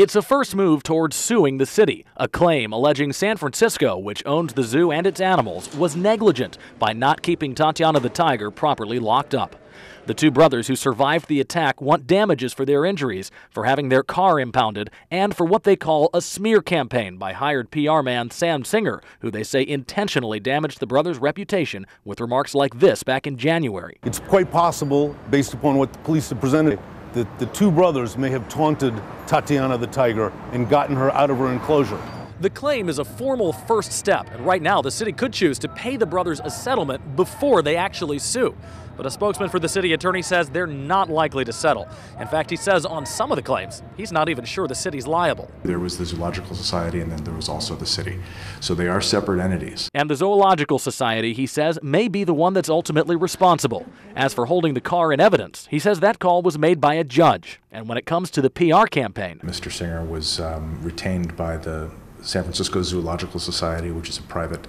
It's a first move towards suing the city, a claim alleging San Francisco, which owns the zoo and its animals, was negligent by not keeping Tatiana the tiger properly locked up. The two brothers who survived the attack want damages for their injuries, for having their car impounded, and for what they call a smear campaign by hired PR man Sam Singer, who they say intentionally damaged the brothers' reputation with remarks like this back in January. It's quite possible, based upon what the police have presented, that the two brothers may have taunted Tatiana the tiger and gotten her out of her enclosure. The claim is a formal first step, and right now the city could choose to pay the brothers a settlement before they actually sue. But a spokesman for the city attorney says they're not likely to settle. In fact, he says on some of the claims, he's not even sure the city's liable. There was the Zoological Society, and then there was also the city. So they are separate entities. And the Zoological Society, he says, may be the one that's ultimately responsible. As for holding the car in evidence, he says that call was made by a judge. And when it comes to the PR campaign, Mr. Singer was retained by the San Francisco Zoological Society, which is a private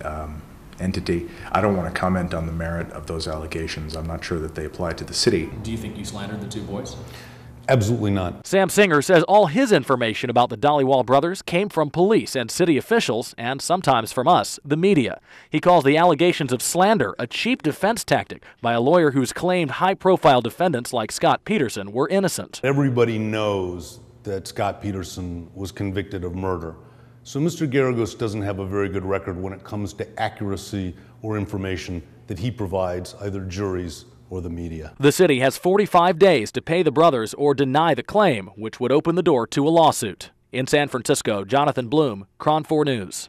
entity. I don't want to comment on the merit of those allegations. I'm not sure that they apply to the city. Do you think you slandered the two boys? Absolutely not. Sam Singer says all his information about the Dhaliwal brothers came from police and city officials, and sometimes from us, the media. He calls the allegations of slander a cheap defense tactic by a lawyer who's claimed high-profile defendants like Scott Peterson were innocent. Everybody knows that Scott Peterson was convicted of murder. So Mr. Garagos doesn't have a very good record when it comes to accuracy or information that he provides either juries or the media. The city has 45 days to pay the brothers or deny the claim, which would open the door to a lawsuit. In San Francisco, Jonathan Bloom, KRON 4 News.